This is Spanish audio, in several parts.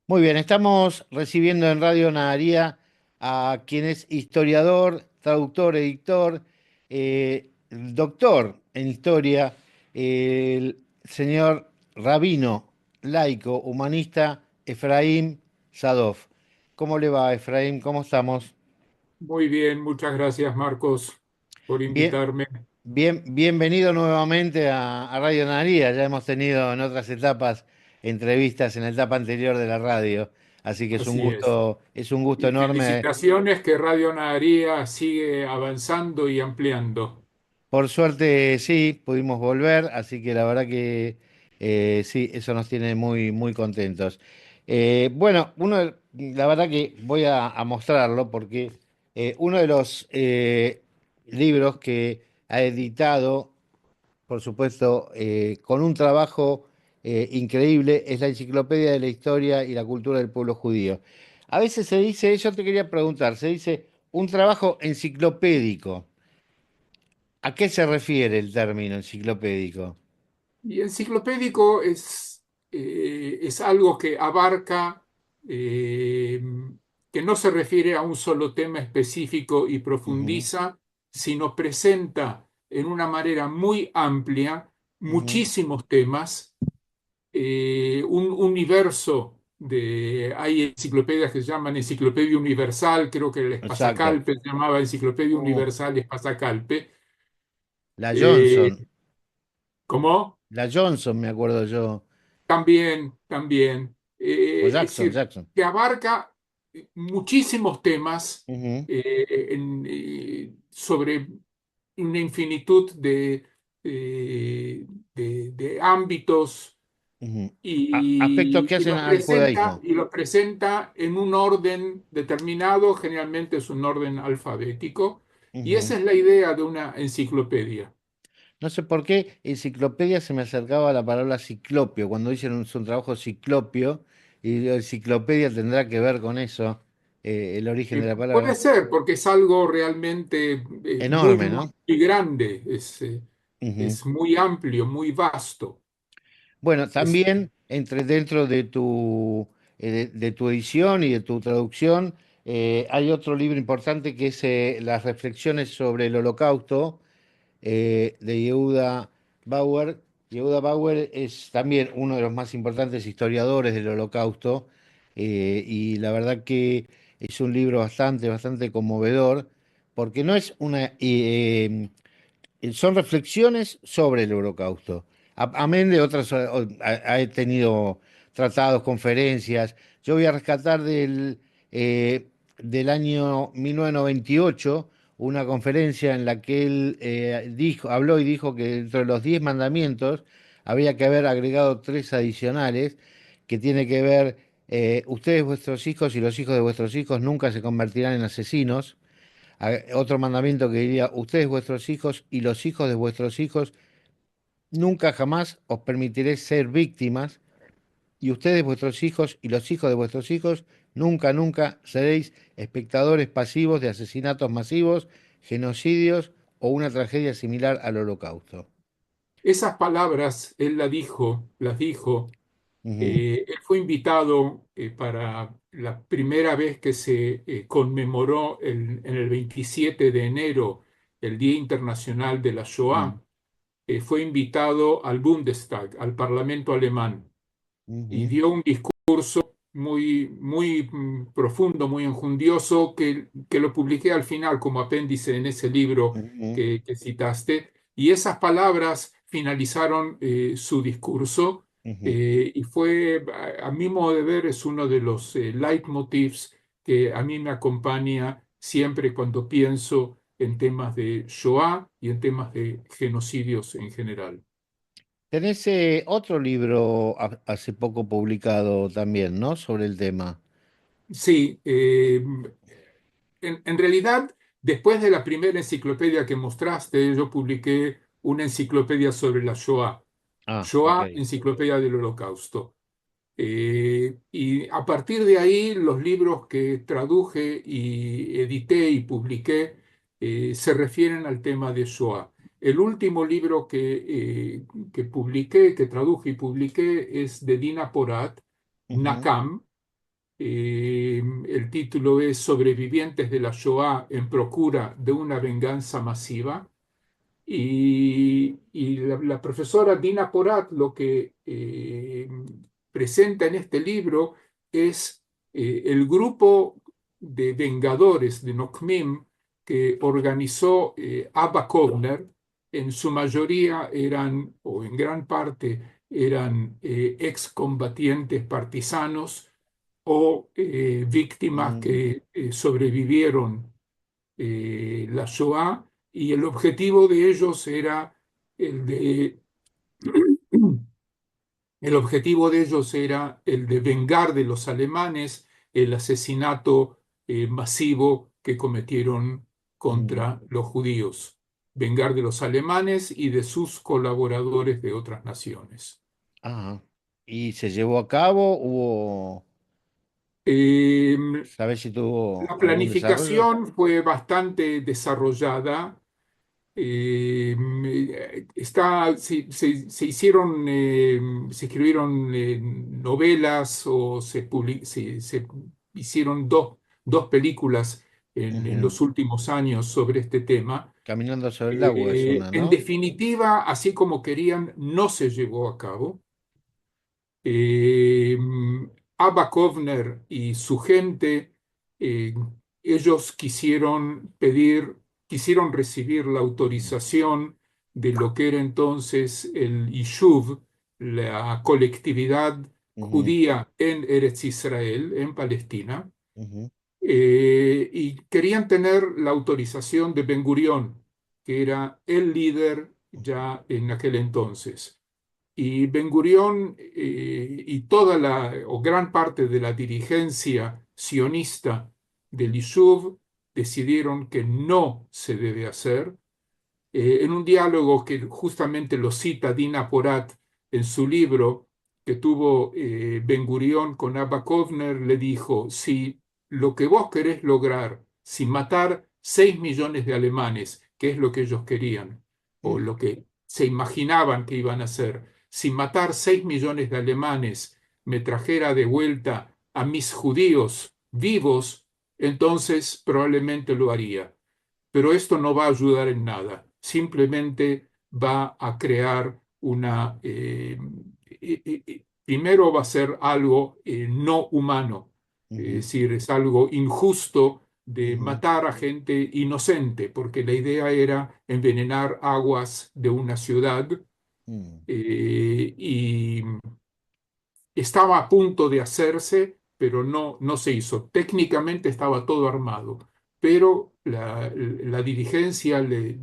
Muy bien, estamos recibiendo en Radio Nadaría a quien es historiador, traductor, editor, doctor en historia, el señor rabino, laico, humanista, Efraín Sadov. ¿Cómo le va, Efraín? ¿Cómo estamos? Muy bien, muchas gracias Marcos por Bien, invitarme. bienvenido nuevamente a Radio Nadaría. Ya hemos tenido en otras etapas entrevistas en la etapa anterior de la radio, así que Así es. es un gusto Y enorme. felicitaciones que Radio Nadaría sigue avanzando y ampliando. Por suerte sí, pudimos volver, así que la verdad que sí, eso nos tiene muy contentos. Bueno, la verdad que voy a mostrarlo porque uno de los libros que ha editado, por supuesto, con un trabajo increíble, es la Enciclopedia de la Historia y la Cultura del Pueblo Judío. A veces se dice, yo te quería preguntar, se dice un trabajo enciclopédico. ¿A qué se refiere el término enciclopédico? Y enciclopédico es algo que abarca, eh, que no se refiere a un solo tema específico y Ujú, profundiza, sino presenta en una manera muy amplia ujú. muchísimos temas, un universo hay enciclopedias que se llaman Enciclopedia Universal, creo que el Exacto. Espasacalpe se llamaba Enciclopedia Oh, Universal Espasacalpe. la Eh, Johnson, ¿Cómo? la Johnson, me acuerdo yo. También. O Es Jackson, decir, Jackson. que abarca muchísimos temas, Ujú, sobre una infinitud eh, de ámbitos ujú. Aspectos que y hacen al judaísmo. lo presenta en un orden determinado, generalmente es un orden alfabético, y Ujú. esa es la idea de una enciclopedia. No sé por qué enciclopedia se me acercaba a la palabra ciclopio, cuando dicen un trabajo ciclopio, y digo, enciclopedia tendrá que ver con eso, el origen de la Puede palabra. ser, porque es algo realmente Enorme, ¿no? muy grande, Ujú. es muy amplio, muy vasto. Bueno, Es, también dentro de tu edición y de tu traducción, hay otro libro importante que es Las reflexiones sobre el Holocausto de Yehuda Bauer. Yehuda Bauer es también uno de los más importantes historiadores del Holocausto, y la verdad que es un libro bastante conmovedor porque no es son reflexiones sobre el Holocausto. Amén de otras, ha tenido tratados, conferencias. Yo voy a rescatar del año 1998 una conferencia en la que él habló y dijo que dentro de los 10 mandamientos había que haber agregado tres adicionales, que tiene que ver, ustedes, vuestros hijos y los hijos de vuestros hijos nunca se convertirán en asesinos. Otro mandamiento que diría, ustedes, vuestros hijos y los hijos de vuestros hijos, nunca jamás os permitiréis ser víctimas, y ustedes, vuestros hijos y los hijos de vuestros hijos, nunca seréis espectadores pasivos de asesinatos masivos, genocidios o una tragedia similar al Holocausto. esas palabras él las dijo. Ujú, Él fue invitado para la primera vez que se conmemoró en el 27 de enero el Día Internacional de la mm, Shoah. Fue invitado al Bundestag, al Parlamento alemán, y ujú, dio un discurso muy profundo, muy enjundioso, que lo publiqué al final como apéndice en ese libro ujú. que citaste. Y esas palabras finalizaron su discurso, Ujú. y fue, a mi modo de ver, es uno de los leitmotivs que a mí me acompaña siempre cuando pienso en temas de Shoah y en temas de genocidios en general. Tenés otro libro hace poco publicado también, ¿no? Sobre el tema. Sí, en realidad, después de la primera enciclopedia que mostraste, yo publiqué una enciclopedia sobre la Shoah, Ah, ok. Shoah, Enciclopedia del Holocausto. Y a partir de ahí, los libros que traduje y edité y publiqué se refieren al tema de Shoah. El último libro que publiqué, que traduje y publiqué, es de Dina Porat, Ujú, Nakam, El título es Sobrevivientes de la Shoah en procura de una venganza masiva. Y la profesora Dina Porat lo que presenta en este libro es el grupo de vengadores de Nokmim que organizó Abba Kovner. En su mayoría eran, o en gran parte, eran excombatientes partisanos o víctimas Ujú, que sobrevivieron la Shoah, y el objetivo de ellos era el de, el objetivo de ellos era el de vengar de los alemanes el asesinato masivo que cometieron ujú. contra los judíos, vengar de los alemanes y de sus colaboradores de otras naciones. Ajá. ¿Y se llevó a cabo? Eh, ¿Sabes si tuvo la algún desarrollo? planificación fue bastante desarrollada. Se hicieron, se escribieron novelas o se hicieron dos películas en Ujú. los últimos años sobre este tema. Caminando sobre el agua es una, En ¿no? definitiva, así como querían, no se llevó a cabo. Eh, Abba Kovner y su gente, eh, ellos quisieron recibir la autorización de lo que era entonces el Yishuv, la colectividad Ujú, judía en Eretz Israel, en Palestina, ujú, y querían tener la autorización de Ben Gurión, que era el líder ya en aquel entonces. Y Ben Gurión y toda o gran parte de la dirigencia sionista del Yishuv decidieron que no se debe hacer. En un diálogo que justamente lo cita Dina Porat en su libro que tuvo Ben Gurión con Abba Kovner, le dijo, si lo que vos querés lograr, sin matar 6 millones de alemanes, que es lo que ellos querían, o mm, lo que se imaginaban que iban a hacer, sin matar 6 millones de alemanes, me trajera de vuelta a mis judíos vivos, entonces probablemente lo haría. Pero esto no va a ayudar en nada, simplemente va a crear primero va a ser algo no humano, es ujú, decir, es algo injusto de ujú, matar a gente inocente, porque la idea era envenenar aguas de una ciudad mm, y estaba a punto de hacerse, pero no se hizo. Técnicamente estaba todo armado, pero la dirigencia le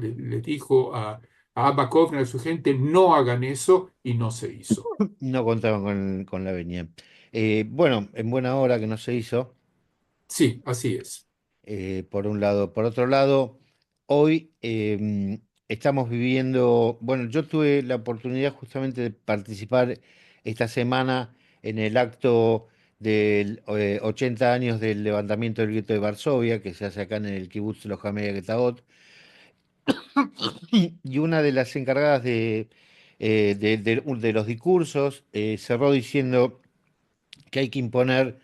dijo a Abba Kovner, a su gente, no hagan eso, y no se hizo. No contaban con la venia. Bueno, en buena hora que no se hizo, Sí, así es. por un lado. Por otro lado, hoy estamos viviendo, bueno, yo tuve la oportunidad justamente de participar esta semana en el acto del 80 años del levantamiento del gueto de Varsovia, que se hace acá en el kibutz Lojamea Getahot, y una de las encargadas de los discursos cerró diciendo que hay que imponer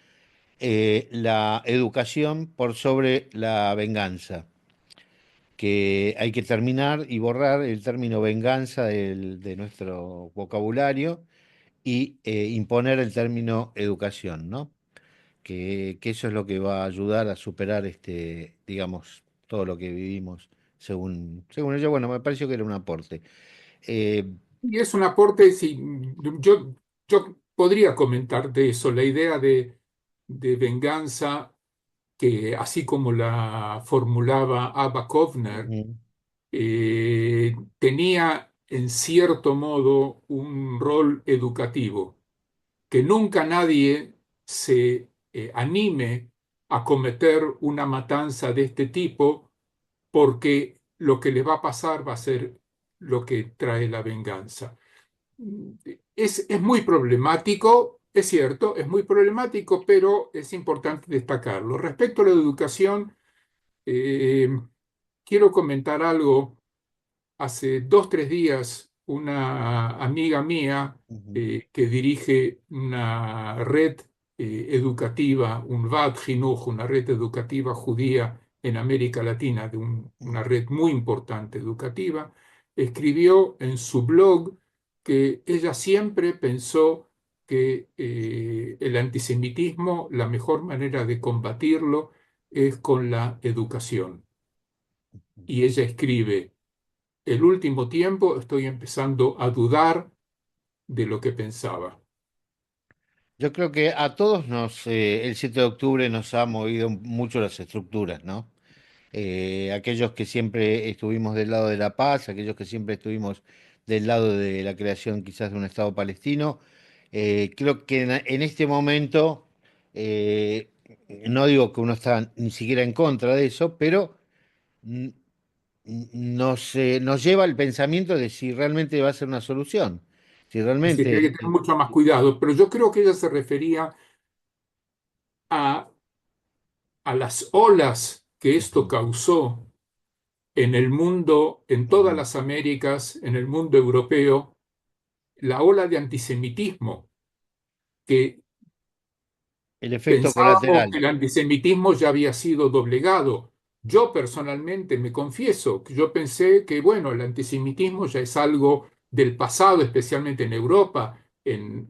la educación por sobre la venganza, que hay que terminar y borrar el término venganza de nuestro vocabulario y imponer el término educación, ¿no? Que eso es lo que va a ayudar a superar digamos, todo lo que vivimos, según ella. Bueno, me pareció que era un aporte. Eh, Y es un aporte, sí, yo podría comentar de eso, la idea de venganza que así como la formulaba Abba Kovner, ujú, tenía en cierto modo un rol educativo, que nunca nadie se anime a cometer una matanza de este tipo, porque lo que le va a pasar va a ser lo que trae la venganza. Es muy problemático, es cierto, es muy problemático, pero es importante destacarlo. Respecto a la educación, eh, quiero comentar algo. Hace 2, 3 días, una amiga mía ujú, que dirige una red educativa, Unvad Jinuj, una red educativa judía en América Latina, una red muy importante educativa, escribió en su blog que ella siempre pensó que el antisemitismo, la mejor manera de combatirlo es con la educación. Y ella escribe, el último tiempo estoy empezando a dudar de lo que pensaba. Yo creo que a todos el 7 de octubre nos ha movido mucho las estructuras, ¿no? Aquellos que siempre estuvimos del lado de la paz, aquellos que siempre estuvimos del lado de la creación quizás de un Estado palestino, creo que en este momento, eh, no digo que uno está ni siquiera en contra de eso, pero mm, nos lleva al pensamiento de si realmente va a ser una solución, si Es decir, que hay que realmente... tener mucho más cuidado, pero yo creo que ella se refería a, a las olas que esto Ujú, causó en el mundo, en todas ujú. las Américas, en el mundo europeo, la ola de antisemitismo, que El efecto pensábamos que colateral. el antisemitismo ya había sido doblegado. Yo personalmente me confieso que yo pensé que, bueno, el antisemitismo ya es algo del pasado, especialmente en Europa, en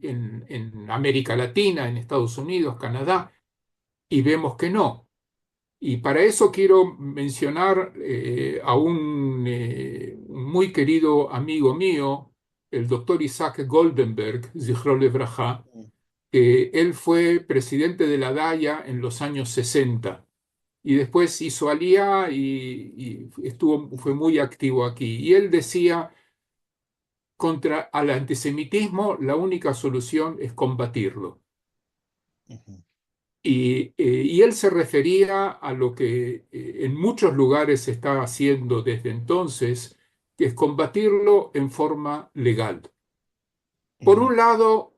América Latina, en Estados Unidos, Canadá, y vemos que no. Y para eso quiero mencionar a un muy querido amigo mío, el doctor Isaac Goldenberg, Zichro Lebraja, que él fue presidente de la DAIA en los años 60 y después hizo Alía y fue muy activo aquí. Y él decía, contra el antisemitismo, la única solución es combatirlo. Ujú, Y él se refería a lo que en muchos lugares se está haciendo desde entonces, que es combatirlo en forma legal. Por ujú, un lado,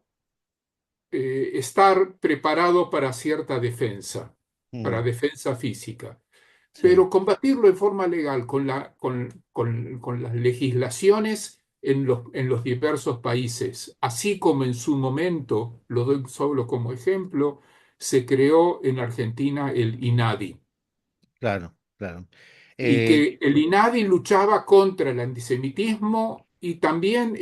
estar preparado para cierta defensa, para ujú. defensa física, Sí, pero combatirlo en forma legal con las legislaciones en los diversos países, así como en su momento, lo doy solo como ejemplo, se creó en Argentina el INADI claro, claro. y Eh, que el INADI luchaba contra el antisemitismo y también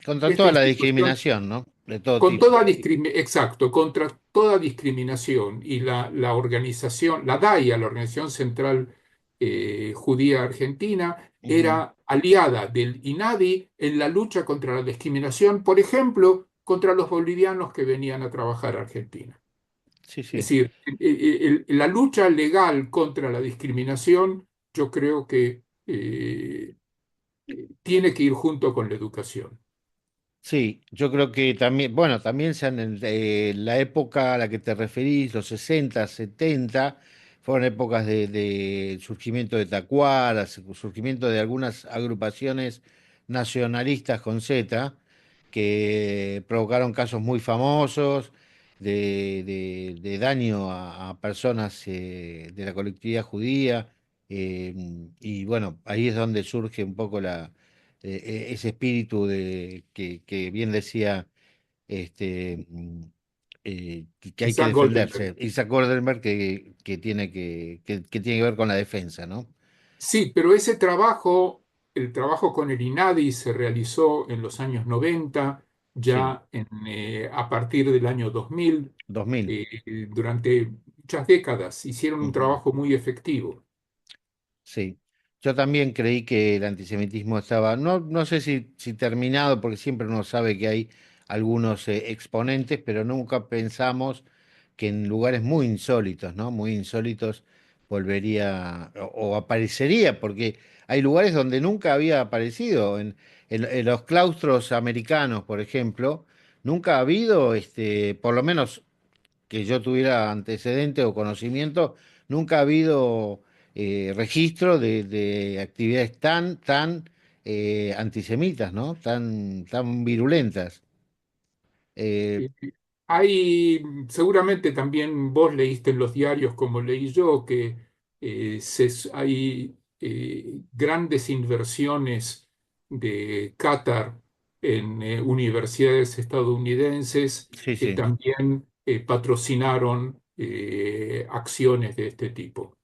contra esta toda la institución discriminación, ¿no? De todo con tipo. toda exacto, contra toda discriminación y la organización, la DAIA, la Organización Central Judía Argentina, Ujú. era aliada del INADI en la lucha contra la discriminación, por ejemplo, contra los bolivianos que venían a trabajar a Argentina. Sí, Es sí. decir, la lucha legal contra la discriminación, yo creo que tiene que ir junto con la educación. Sí, yo creo que también, bueno, también la época a la que te referís, los 60, 70, fueron épocas de surgimiento de tacuaras, surgimiento de algunas agrupaciones nacionalistas con Z, que provocaron casos muy famosos de daño a personas de la colectividad judía. eh, y bueno, ahí es donde surge un poco ese espíritu que bien decía que hay que Isaac Goldenberg. defenderse. Isaac Goldenberg que tiene que ver con la defensa, ¿no? Sí, pero ese trabajo, el trabajo con el INADI se realizó en los años 90, Sí, a partir del año 2000, 2000. durante muchas décadas, hicieron un Ujú. trabajo muy efectivo. Sí, yo también creí que el antisemitismo estaba, no sé si terminado, porque siempre uno sabe que hay algunos exponentes, pero nunca pensamos que en lugares muy insólitos, ¿no? Muy insólitos volvería o aparecería, porque hay lugares donde nunca había aparecido. En los claustros americanos, por ejemplo, nunca ha habido, por lo menos que yo tuviera antecedente o conocimiento, nunca ha habido registro de actividades tan antisemitas, ¿no? Tan virulentas. Eh, Eh, seguramente también vos leíste en los diarios, como leí yo, que hay grandes inversiones de Qatar en universidades estadounidenses sí, que sí. también patrocinaron acciones de este tipo.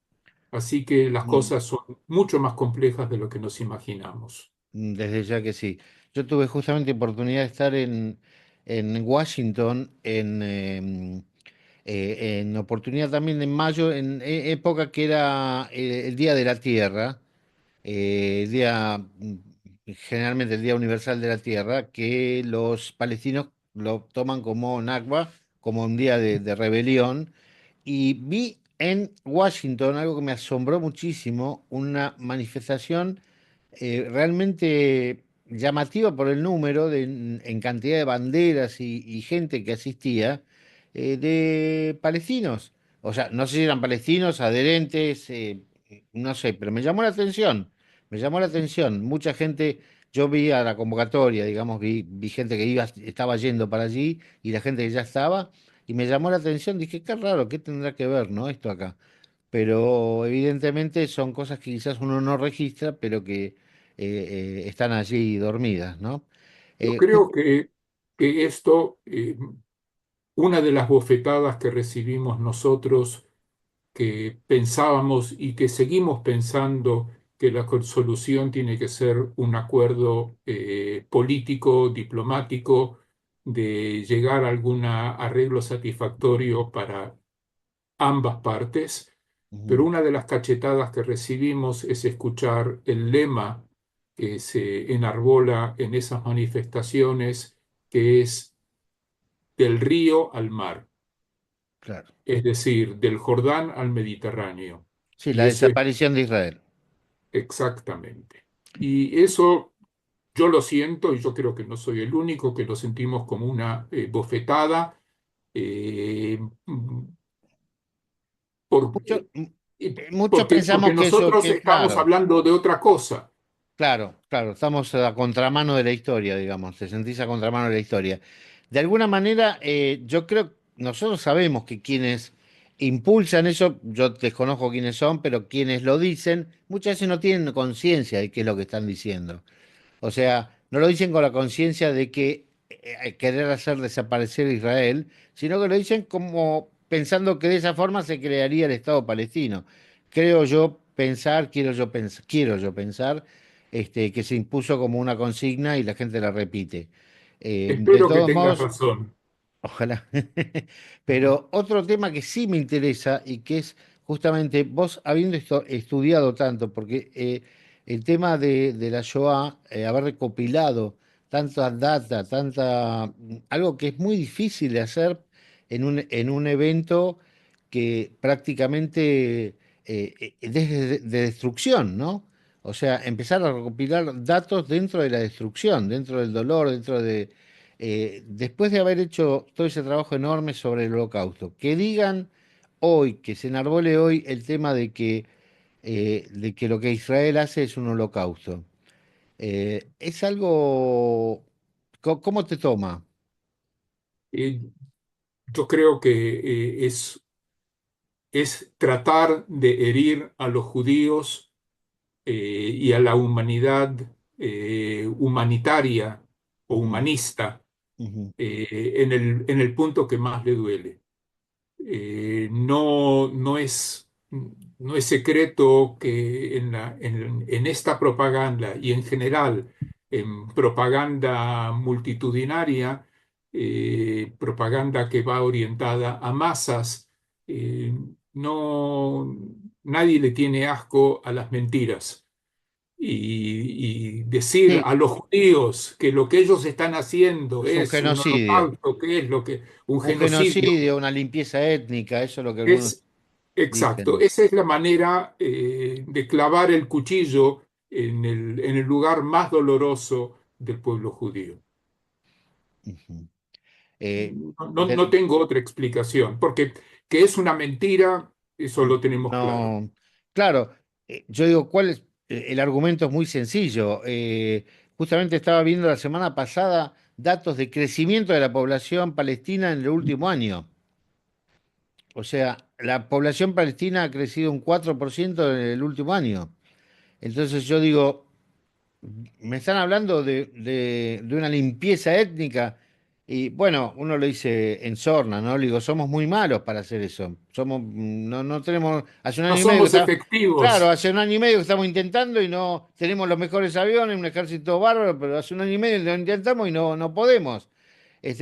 Así que las Mm, cosas son mucho más complejas de lo que nos imaginamos. Desde ya que sí. Yo tuve justamente oportunidad de estar en Washington en oportunidad también en mayo, en época que era el Día de la Tierra, el día, generalmente el Día Universal de la Tierra, que los palestinos lo toman como Nakba, como un día de rebelión. Y vi en Washington algo que me asombró muchísimo, una manifestación realmente llamativa por el número en cantidad de banderas y gente que asistía, de palestinos. O sea, no sé si eran palestinos, adherentes, no sé, pero me llamó la atención. Me llamó la atención. Mucha gente, yo vi a la convocatoria, digamos, vi gente que iba, estaba yendo para allí y la gente que ya estaba, y me llamó la atención. Dije, qué raro, ¿qué tendrá que ver, no? Esto acá. Pero evidentemente son cosas que quizás uno no registra, pero que están allí dormidas, ¿no? Yo Eh, creo que esto, una de las bofetadas que recibimos nosotros, que pensábamos y que seguimos pensando que la solución tiene que ser un acuerdo político, diplomático, de llegar a algún arreglo satisfactorio para ambas partes, pero ujú, una de las cachetadas que recibimos es escuchar el lema que se enarbola en esas manifestaciones, que es del río al mar, claro. es decir, del Jordán al Mediterráneo. Sí, la Y eso es desaparición de Israel. exactamente. Y eso yo lo siento, y yo creo que no soy el único que lo sentimos como una bofetada, eh, por- Muchos, muchos porque pensamos que eso, nosotros que estamos claro. hablando de otra cosa. Claro, claro, estamos a contramano de la historia, digamos, te sentís a contramano de la historia. De alguna manera, yo creo, nosotros sabemos que quienes impulsan eso, yo desconozco quiénes son, pero quienes lo dicen, muchas veces no tienen conciencia de qué es lo que están diciendo. O sea, no lo dicen con la conciencia de que querer hacer desaparecer a Israel, sino que lo dicen como pensando que de esa forma se crearía el Estado palestino. Creo yo pensar, quiero yo pensar, que se impuso como una consigna y la gente la repite. De Espero que todos tengas modos, razón. ojalá. Pero otro tema que sí me interesa y que es justamente vos habiendo estudiado tanto, porque el tema de la Shoah, haber recopilado tanta data, algo que es muy difícil de hacer en un evento que prácticamente de destrucción, ¿no? O sea, empezar a recopilar datos dentro de la destrucción, dentro del dolor, después de haber hecho todo ese trabajo enorme sobre el holocausto, que digan hoy, que se enarbole hoy el tema de que lo que Israel hace es un holocausto. Es algo, ¿cómo te toma? Eh, yo creo que es tratar de herir a los judíos y a la humanidad humanitaria o Ujú, humanista ujú. en el punto que más le duele. No es secreto que en esta propaganda y en general en propaganda multitudinaria, propaganda que va orientada a masas, eh, no, nadie le tiene asco a las mentiras. Y decir Sí, a los judíos que lo que ellos están haciendo es un es un genocidio, holocausto, que es lo que un un genocidio. genocidio, una limpieza étnica, eso es lo que algunos Es exacto, dicen. esa es la manera de clavar el cuchillo en el lugar más doloroso del pueblo judío. Ujú. Eh, No de- tengo otra explicación, porque que es una mentira, eso lo tenemos claro. No, claro, yo digo, ¿cuál es? El argumento es muy sencillo. Justamente estaba viendo la semana pasada datos de crecimiento de la población palestina en el último año. O sea, la población palestina ha crecido un 4% en el último año. Entonces yo digo, me están hablando de una limpieza étnica. Y bueno, uno lo dice en sorna, ¿no? Le digo, somos muy malos para hacer eso. No tenemos, hace un No año y medio que somos está, claro, efectivos. hace un año y medio que estamos intentando y no tenemos los mejores aviones, un ejército bárbaro, pero hace un año y medio que lo intentamos y no podemos.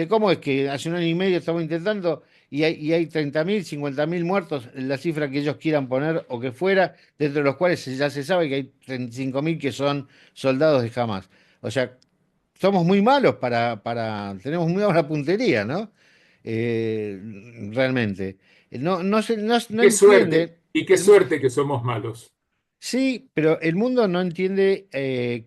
¿Cómo es que hace un año y medio estamos intentando y hay 30.000, 50.000 muertos, la cifra que ellos quieran poner o que fuera, dentro de los cuales ya se sabe que hay 35.000 que son soldados de Hamas? O sea, somos muy malos tenemos muy mala puntería, ¿no? Eh, Realmente. No Qué suerte, entiende. y qué suerte que somos malos. Sí, pero el mundo no entiende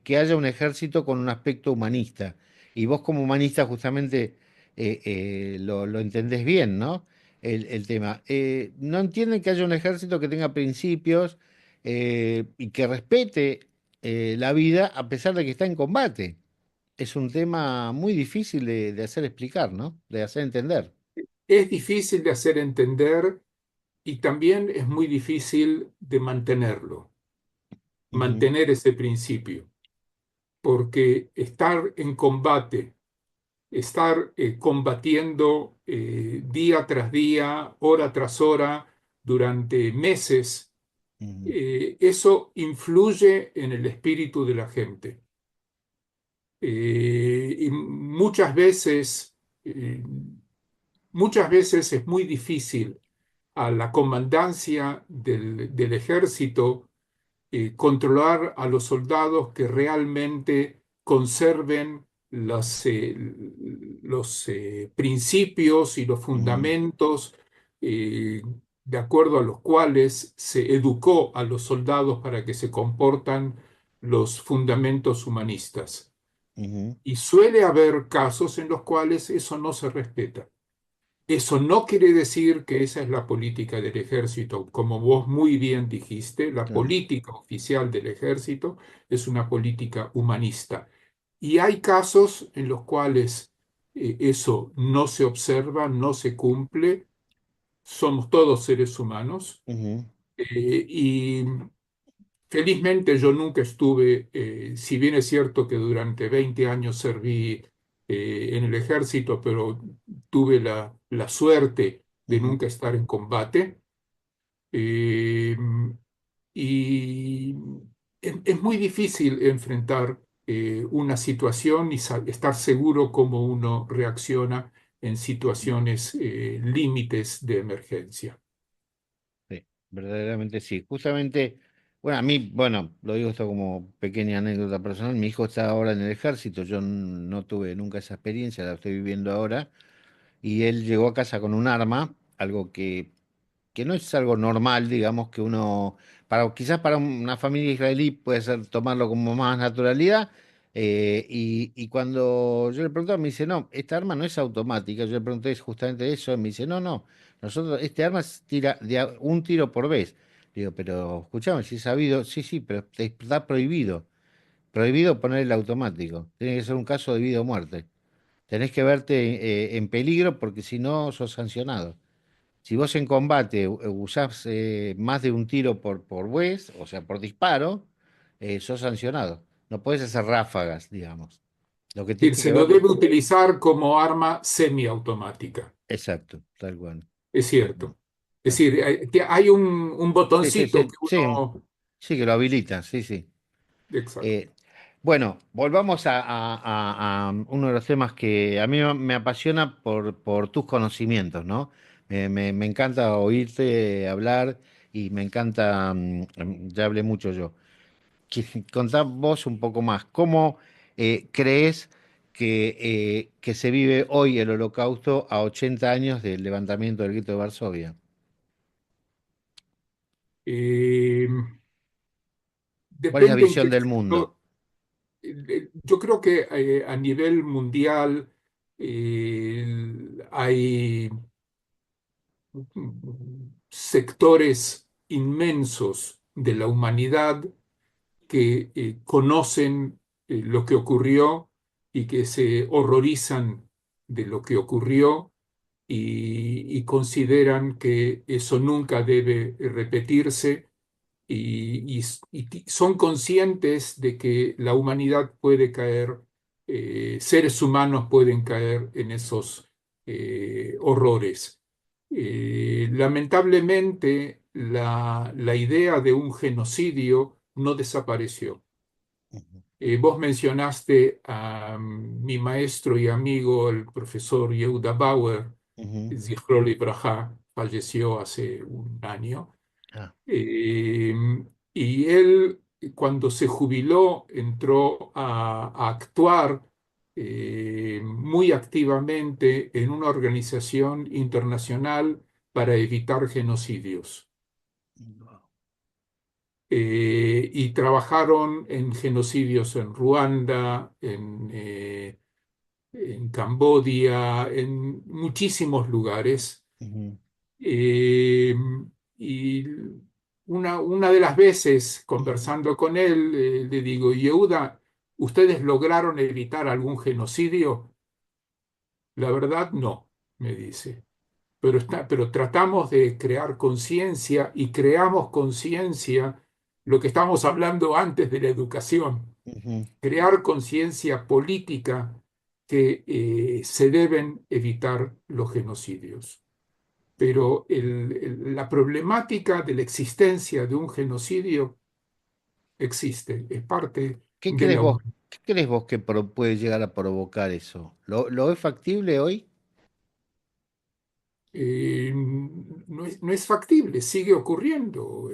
que haya un ejército con un aspecto humanista. Y vos como humanista justamente lo entendés bien, ¿no? El tema. No entienden que haya un ejército que tenga principios y que respete la vida a pesar de que está en combate. Es un tema muy difícil de hacer explicar, ¿no? De hacer entender. Es difícil de hacer entender y también es muy difícil de mantenerlo, Ujú, mantener ese principio, porque estar en combate, estar combatiendo día tras día, hora tras hora, durante meses, ujú, eso influye en el espíritu de la gente. Y eh, muchas veces es muy difícil a la comandancia del ejército controlar a los soldados que realmente conserven los principios y los ujú, fundamentos eh, de acuerdo a los cuales se educó a los soldados para que se comportan los fundamentos humanistas. ujú, Y suele haber casos en los cuales eso no se respeta. Eso no quiere decir que esa es la política del ejército. Como vos muy bien dijiste, la claro, política oficial del ejército es una política humanista. Y hay casos en los cuales eso no se observa, no se cumple. Somos todos seres humanos. ujú, Y felizmente yo nunca estuve, si bien es cierto que durante 20 años serví en el ejército, pero tuve la suerte de ujú. nunca estar en combate. eh, y es muy difícil enfrentar una situación y estar seguro cómo uno reacciona en situaciones límites de emergencia. Sí, verdaderamente sí. Justamente, bueno, a mí, bueno, lo digo esto como pequeña anécdota personal, mi hijo está ahora en el ejército, yo no tuve nunca esa experiencia, la estoy viviendo ahora, y él llegó a casa con un arma, algo que no es algo normal, digamos, que uno, quizás para una familia israelí puede ser tomarlo como más naturalidad. Y cuando yo le preguntaba, me dice, no, esta arma no es automática. Yo le pregunté justamente eso, y me dice, no, nosotros, este arma tira un tiro por vez. Digo, pero escuchame, si es sabido, sí, sí, pero está prohibido. Prohibido poner el automático. Tiene que ser un caso de vida o muerte. Tenés que verte en peligro porque si no sos sancionado. Si vos en combate usás más de un tiro por vez, o sea, por disparo, sos sancionado. No puedes hacer ráfagas, digamos. Lo que Es decir, tiene se que lo ver. debe utilizar como arma semiautomática. Exacto, tal cual. Es Tal cual, cierto. Es tal decir, cual. que hay un Sí, sí, botoncito sí, que sí, uno... sí, que lo habilita, sí, sí. Exacto. Eh, bueno, volvamos a uno de los temas que a mí me apasiona por tus conocimientos, ¿no? Me encanta oírte hablar y me encanta, ya hablé mucho yo. Contá vos un poco más. ¿Cómo crees que se vive hoy el Holocausto a 80 años del levantamiento del gueto de Varsovia? Eh, ¿Cuál es la Depende en qué... visión del mundo? Yo creo que a nivel mundial hay sectores inmensos de la humanidad que conocen lo que ocurrió y que se horrorizan de lo que ocurrió y consideran que eso nunca debe repetirse y son conscientes de que la humanidad puede caer seres humanos pueden caer en esos horrores. Lamentablemente, la idea de un genocidio no desapareció. Ujú, Vos mencionaste a mi maestro y amigo, el profesor Yehuda Bauer, ujú. Zichro Libraja, falleció hace un año. Ah, Eh, y él, cuando se jubiló, entró a actuar muy activamente en una organización internacional para evitar genocidios. wow. Y trabajaron en genocidios en Ruanda, en Camboya, en muchísimos lugares. Ujú, Eh, y una de las veces, ujú, conversando con él, le digo, Yehuda, ¿ustedes lograron evitar algún genocidio? La verdad, no, me dice. Pero tratamos de crear conciencia y creamos conciencia, lo que estábamos hablando antes de la educación, ujú. crear conciencia política que se deben evitar los genocidios. Pero la problemática de la existencia de un genocidio existe, es parte ¿Qué de crees la vos? humanidad. ¿Qué crees vos que puede llegar a provocar eso? ¿Lo es factible hoy? No es factible, sigue ocurriendo.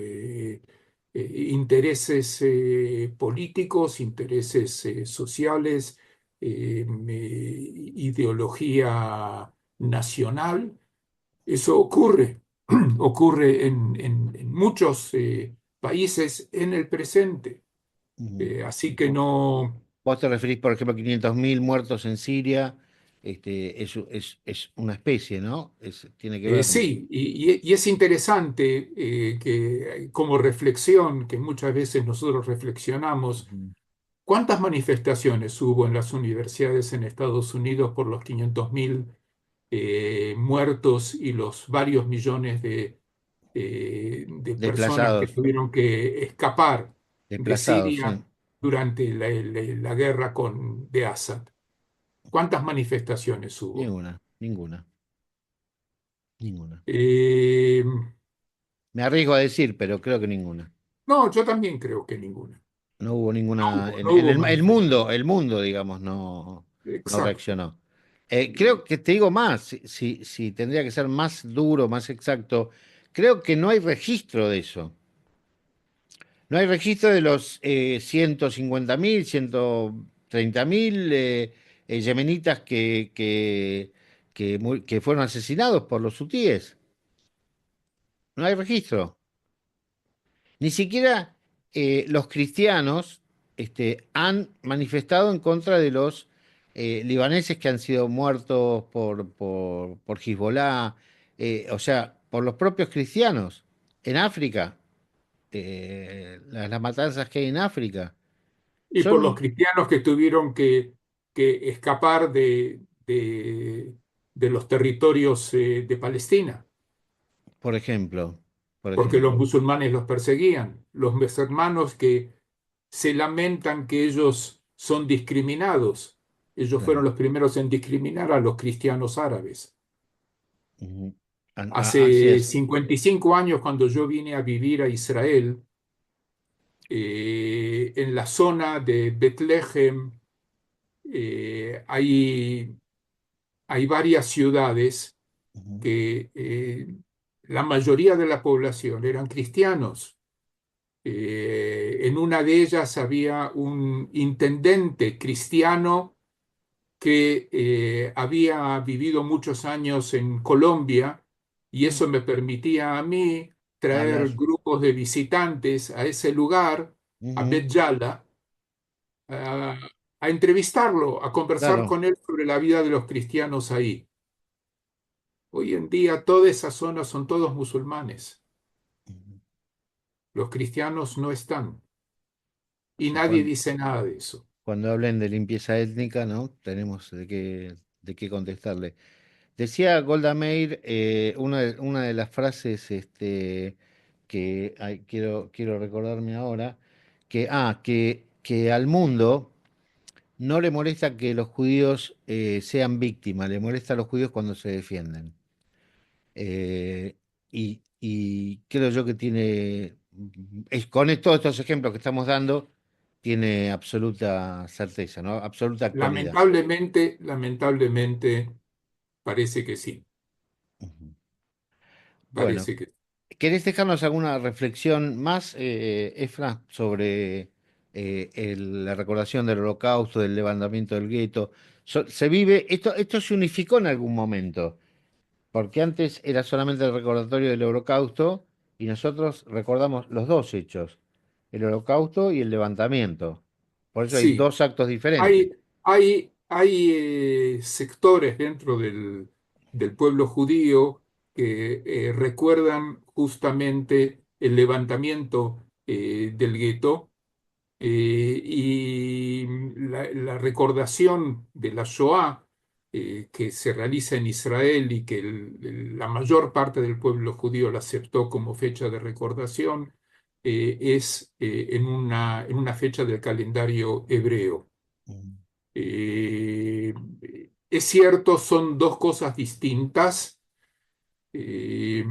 Intereses políticos, intereses sociales, ideología nacional, eso ocurre, ocurre en muchos países en el presente. Ujú. Así que no. Vos te referís, por ejemplo, a 500.000 muertos en Siria, es una especie, ¿no? Tiene que ver. Sí, y es interesante que como reflexión, que muchas veces nosotros reflexionamos, Ujú. ¿cuántas manifestaciones hubo en las universidades en Estados Unidos por los 500.000 muertos y los varios millones de personas que Desplazados, tuvieron que escapar de desplazados, sí. Siria durante la guerra de Assad? ¿Cuántas manifestaciones hubo? Ninguna, ninguna, ninguna. Eh, Me arriesgo a decir, pero creo que ninguna. no, yo también creo que ninguna. No hubo ninguna. No hubo El manifestaciones. mundo, digamos, no Exacto. reaccionó. Creo que te digo más, si tendría que ser más duro, más exacto, creo que no hay registro de eso. No hay registro de los 150.000, 130.000 yemenitas que fueron asesinados por los hutíes. No hay registro. Ni siquiera los cristianos han manifestado en contra de los libaneses que han sido muertos por Hezbollah, o sea, por los propios cristianos en África, las matanzas que hay en África. Y por los Son, cristianos que tuvieron que escapar de los territorios de Palestina, por ejemplo, por porque los ejemplo. musulmanes los perseguían. Los hermanos que se lamentan que ellos son discriminados. Ellos fueron Claro. los primeros en discriminar a los cristianos árabes. Ujú. Así Hace es. 55 años, cuando yo vine a vivir a Israel, en la zona de Betlehem, hay varias ciudades Ujú. que la mayoría de la población eran cristianos. En una de ellas había un intendente cristiano que había vivido muchos años en Colombia y eso me permitía a mí Hablar. traer grupos de visitantes a ese lugar, a Ujú. Bet Yala, a, a entrevistarlo, a conversar Claro. con él sobre la vida de los cristianos ahí. Hoy en día toda esa zona son todos musulmanes. Ujú. Los cristianos no están y Sí, nadie dice nada de eso. cuando hablen de limpieza étnica, ¿no? Tenemos de qué contestarle. Decía Golda Meir, una de las frases que quiero recordarme ahora, que al mundo no le molesta que los judíos sean víctimas, le molesta a los judíos cuando se defienden. Eh, y creo yo que con todos estos ejemplos que estamos dando, tiene absoluta certeza, ¿no? Absoluta actualidad. Lamentablemente, parece que sí, Ujú. Bueno, parece que ¿querés dejarnos alguna reflexión más, Efra, sobre la recordación del Holocausto, del levantamiento del gueto? Se vive, esto se unificó en algún momento, porque antes era solamente el recordatorio del Holocausto y nosotros recordamos los dos hechos, el Holocausto y el levantamiento. Por eso hay sí. dos actos diferentes. Hay sectores dentro del pueblo judío que recuerdan justamente el levantamiento del gueto y la recordación de la Shoah que se realiza en Israel y que la mayor parte del pueblo judío la aceptó como fecha de recordación, es en una fecha del calendario hebreo. Mm. Eh, es cierto, son dos cosas distintas. Eh,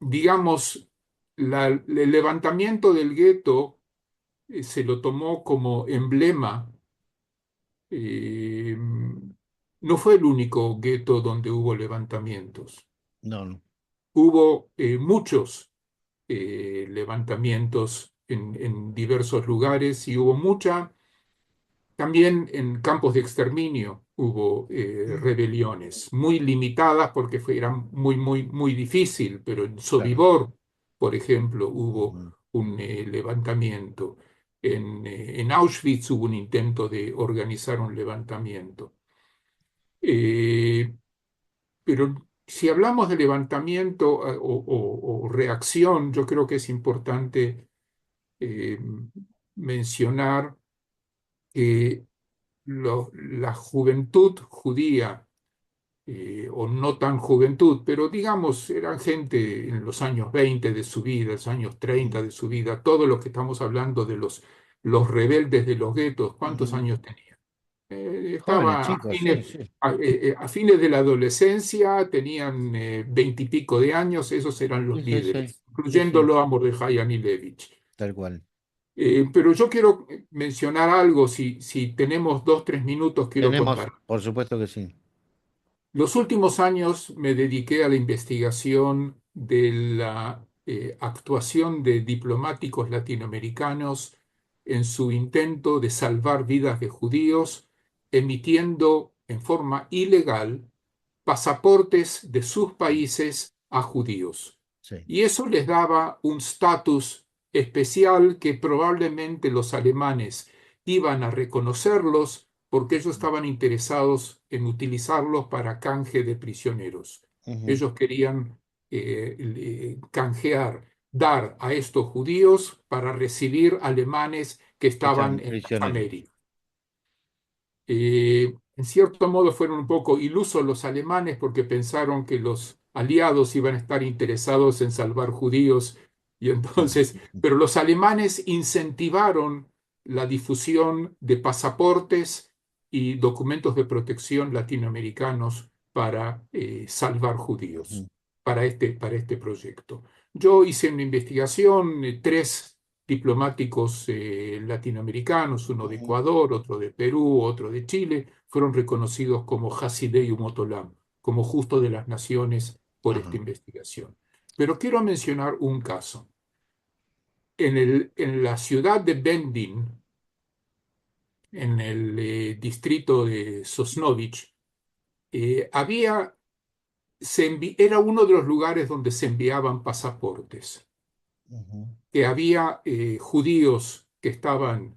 digamos, el levantamiento del gueto se lo tomó como emblema. eh, no fue el único gueto donde hubo levantamientos. No, no, Hubo muchos levantamientos en diversos lugares y hubo mucha. También en campos de exterminio hubo rebeliones, muy limitadas porque eran muy difícil, pero en claro. Sobibor, por ejemplo, hubo Ujú. un levantamiento. En Auschwitz hubo un intento de organizar un levantamiento. Eh, pero si hablamos de levantamiento o reacción, yo creo que es importante eh, mencionar que la juventud judía, o no tan juventud, pero digamos, eran gente en los años 20 de su vida, los años 30 Ujú. de su vida, todos los que estamos hablando de los rebeldes de los guetos, ¿cuántos Ujú. años tenían? Jóvenes Estaba chicos, sí, sí. a fines de la adolescencia, tenían 20 y pico de años, esos eran Sí, los sí, sí, líderes, sí, sí, incluyéndolo a Mordejai Anilevich. tal cual. Pero yo quiero mencionar algo, si tenemos 2, 3 minutos, quiero Tenemos, contar. por supuesto que sí. Los últimos años me dediqué a la investigación de la actuación de diplomáticos latinoamericanos en su intento de salvar vidas de judíos, emitiendo en forma ilegal pasaportes de sus países a judíos. Sí. Y eso les daba un estatus especial que probablemente los alemanes iban a reconocerlos porque ellos estaban interesados en utilizarlos para canje de prisioneros. Ujú. Ellos querían canjear, dar a estos judíos para recibir alemanes que Que estaban están en las prisioneros. Américas. En cierto modo fueron un poco ilusos los alemanes porque pensaron que los aliados iban a estar interesados en salvar judíos y entonces, Ujú. pero los alemanes incentivaron la difusión de pasaportes y documentos de protección latinoamericanos para salvar Ujú. judíos, para este proyecto. Yo hice una investigación, tres diplomáticos latinoamericanos, uno de Ujú. Ecuador, otro de Perú, otro de Chile, fueron reconocidos como Hasidei Umotolam, como justo de las naciones por esta Ajá. investigación. Pero quiero mencionar un caso. En la ciudad de Bendin, en el distrito de Sosnovich, era uno de los lugares donde se enviaban pasaportes. Ujú. Que había judíos que estaban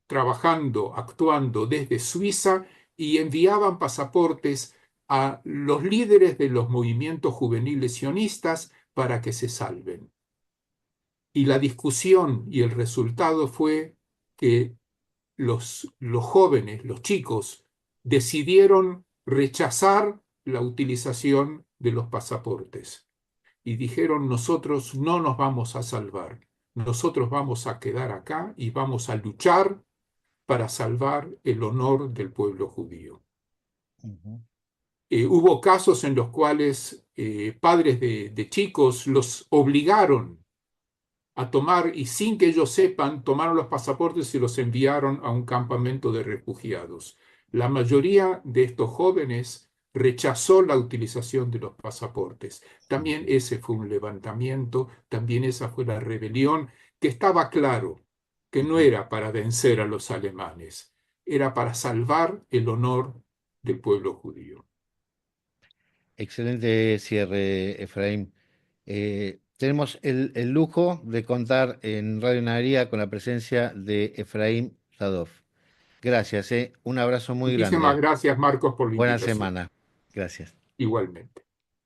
trabajando, actuando desde Suiza y enviaban pasaportes a los líderes de los movimientos juveniles sionistas para que se salven. Y la discusión y el resultado fue que los jóvenes, los chicos, decidieron rechazar la utilización de los pasaportes y dijeron, nosotros no nos vamos a salvar. nosotros vamos a quedar acá y vamos a luchar para salvar el honor del pueblo judío. Ujú. Hubo casos en los cuales padres de chicos los obligaron a tomar y sin que ellos sepan, tomaron los pasaportes y los enviaron a un campamento de refugiados. La mayoría de estos jóvenes rechazó la utilización de los pasaportes. También Ujú. ese fue un levantamiento, también esa fue la rebelión, que estaba claro que no Ujú. era para vencer a los alemanes, era para salvar el honor del pueblo judío. Excelente cierre, Efraín. Tenemos el lujo de contar en Radio Nadería con la presencia de Efraín Sadov. Gracias, Un abrazo muy Muchísimas grande. gracias, Marcos, por la Buena invitación. semana. Gracias. Igualmente.